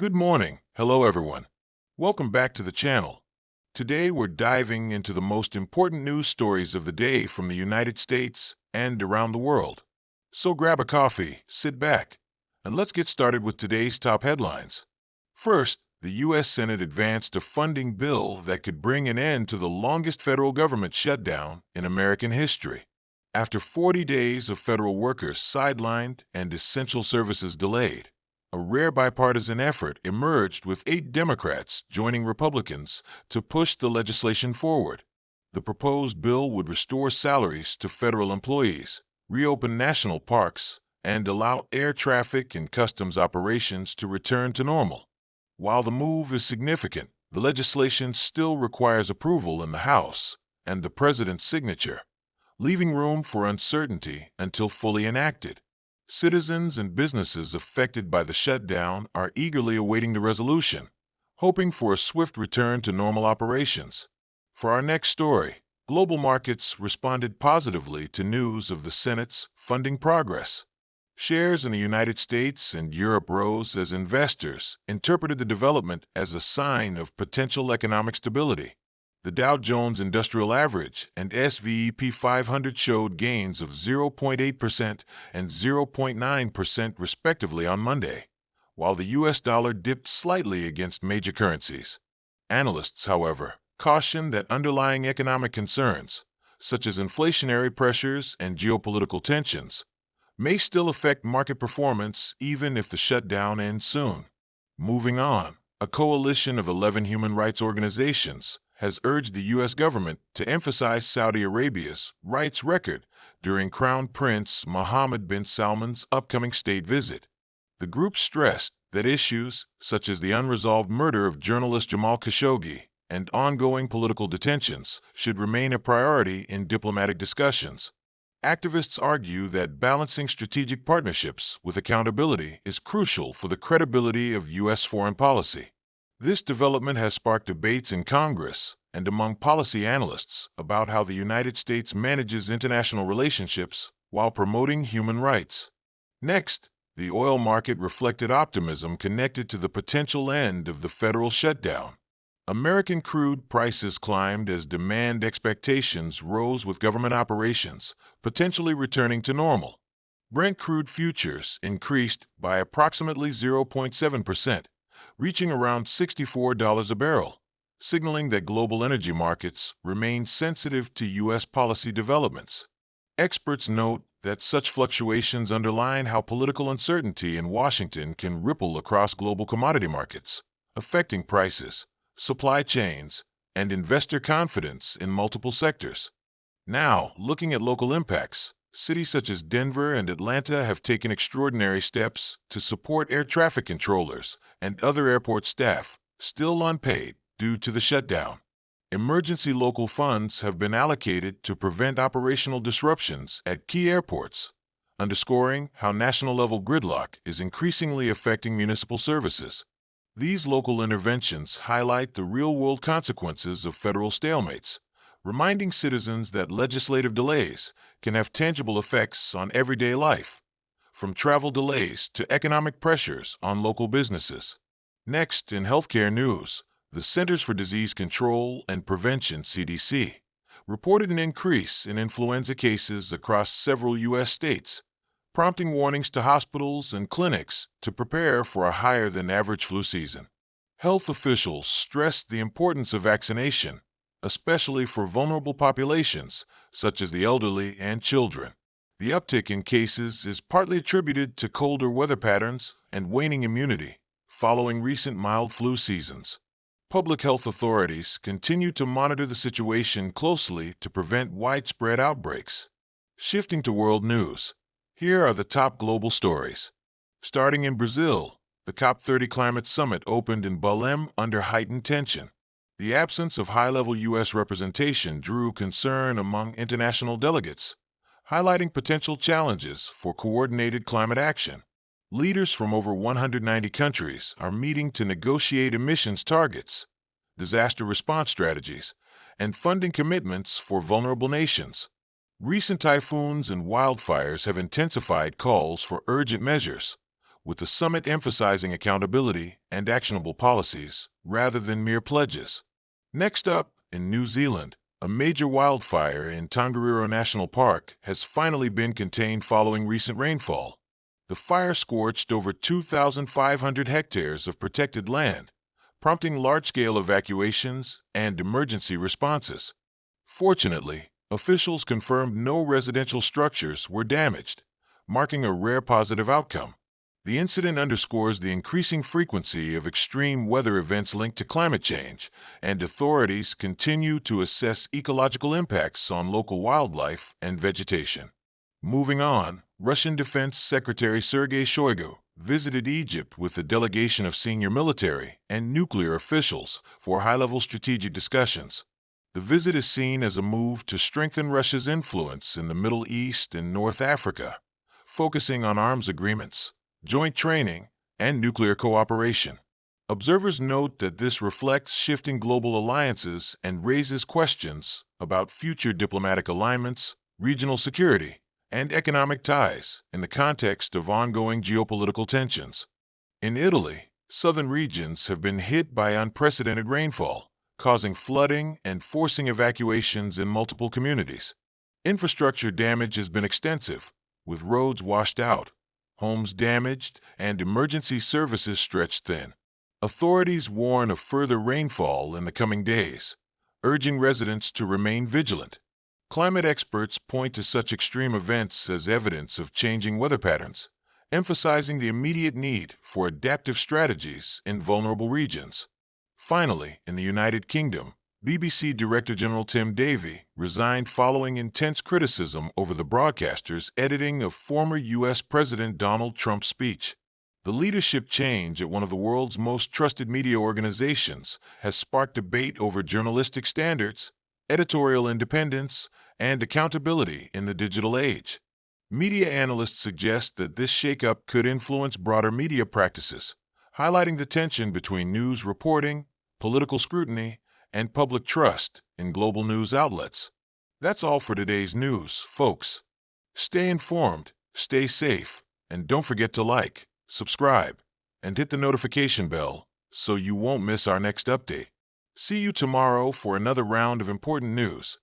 Good morning. Hello, everyone. Welcome back to the channel. Today, we're diving into the most important news stories of the day from the United States and around the world. So grab a coffee, sit back, and let's get started with today's top headlines. First, the U.S. Senate advanced a funding bill that could bring an end to the longest federal government shutdown in American history. After 40 days of federal workers sidelined and essential services delayed, a rare bipartisan effort emerged with 8 Democrats joining Republicans to push the legislation forward. The proposed bill would restore salaries to federal employees, reopen national parks, and allow air traffic and customs operations to return to normal. While the move is significant, the legislation still requires approval in the House and the president's signature, leaving room for uncertainty until fully enacted. Citizens and businesses affected by the shutdown are eagerly awaiting the resolution, hoping for a swift return to normal operations. For our next story, global markets responded positively to news of the Senate's funding progress. Shares in the United States and Europe rose as investors interpreted the development as a sign of potential economic stability. The Dow Jones Industrial Average and S&P 500 showed gains of 0.8% and 0.9% respectively on Monday, while the U.S. dollar dipped slightly against major currencies. Analysts, however, caution that underlying economic concerns, such as inflationary pressures and geopolitical tensions, may still affect market performance even if the shutdown ends soon. Moving on, a coalition of 11 human rights organizations has urged the U.S. government to emphasize Saudi Arabia's rights record during Crown Prince Mohammed bin Salman's upcoming state visit. The group stressed that issues such as the unresolved murder of journalist Jamal Khashoggi and ongoing political detentions should remain a priority in diplomatic discussions. Activists argue that balancing strategic partnerships with accountability is crucial for the credibility of U.S. foreign policy. This development has sparked debates in Congress and among policy analysts about how the United States manages international relationships while promoting human rights. Next, the oil market reflected optimism connected to the potential end of the federal shutdown. American crude prices climbed as demand expectations rose with government operations potentially returning to normal. Brent crude futures increased by approximately 0.7%. Reaching around $64 a barrel, signaling that global energy markets remain sensitive to U.S. policy developments. Experts note that such fluctuations underline how political uncertainty in Washington can ripple across global commodity markets, affecting prices, supply chains, and investor confidence in multiple sectors. Now, looking at local impacts, cities such as Denver and Atlanta have taken extraordinary steps to support air traffic controllers and other airport staff, still unpaid due to the shutdown. Emergency local funds have been allocated to prevent operational disruptions at key airports, underscoring how national-level gridlock is increasingly affecting municipal services. These local interventions highlight the real-world consequences of federal stalemates, reminding citizens that legislative delays can have tangible effects on everyday life, from travel delays to economic pressures on local businesses. Next, in healthcare news, the Centers for Disease Control and Prevention (CDC) reported an increase in influenza cases across several U.S. states, prompting warnings to hospitals and clinics to prepare for a higher-than-average flu season. Health officials stressed the importance of vaccination, especially for vulnerable populations such as the elderly and children. The uptick in cases is partly attributed to colder weather patterns and waning immunity following recent mild flu seasons. Public health authorities continue to monitor the situation closely to prevent widespread outbreaks. Shifting to world news, here are the top global stories. Starting in Brazil, the COP30 climate summit opened in Belém under heightened tension. The absence of high-level U.S. representation drew concern among international delegates, highlighting potential challenges for coordinated climate action. Leaders from over 190 countries are meeting to negotiate emissions targets, disaster response strategies, and funding commitments for vulnerable nations. Recent typhoons and wildfires have intensified calls for urgent measures, with the summit emphasizing accountability and actionable policies rather than mere pledges. Next up, in New Zealand, a major wildfire in Tongariro National Park has finally been contained following recent rainfall. The fire scorched over 2,500 hectares of protected land, prompting large-scale evacuations and emergency responses. Fortunately, officials confirmed no residential structures were damaged, marking a rare positive outcome. The incident underscores the increasing frequency of extreme weather events linked to climate change, and authorities continue to assess ecological impacts on local wildlife and vegetation. Moving on, Russian Defense Secretary Sergei Shoigu visited Egypt with a delegation of senior military and nuclear officials for high-level strategic discussions. The visit is seen as a move to strengthen Russia's influence in the Middle East and North Africa, focusing on arms agreements, joint training, and nuclear cooperation. Observers note that this reflects shifting global alliances and raises questions about future diplomatic alignments, regional security, and economic ties in the context of ongoing geopolitical tensions. In Italy, southern regions have been hit by unprecedented rainfall, causing flooding and forcing evacuations in multiple communities. Infrastructure damage has been extensive, with roads washed out, homes damaged, and emergency services stretched thin. Authorities warn of further rainfall in the coming days, urging residents to remain vigilant. Climate experts point to such extreme events as evidence of changing weather patterns, emphasizing the immediate need for adaptive strategies in vulnerable regions. Finally, in the United Kingdom, BBC Director General Tim Davie resigned following intense criticism over the broadcaster's editing of former U.S. President Donald Trump's speech. The leadership change at one of the world's most trusted media organizations has sparked debate over journalistic standards, editorial independence, and accountability in the digital age. Media analysts suggest that this shakeup could influence broader media practices, highlighting the tension between news reporting, political scrutiny, and public trust in global news outlets. That's all for today's news, folks. Stay informed, stay safe, and don't forget to like, subscribe, and hit the notification bell so you won't miss our next update. See you tomorrow for another round of important news.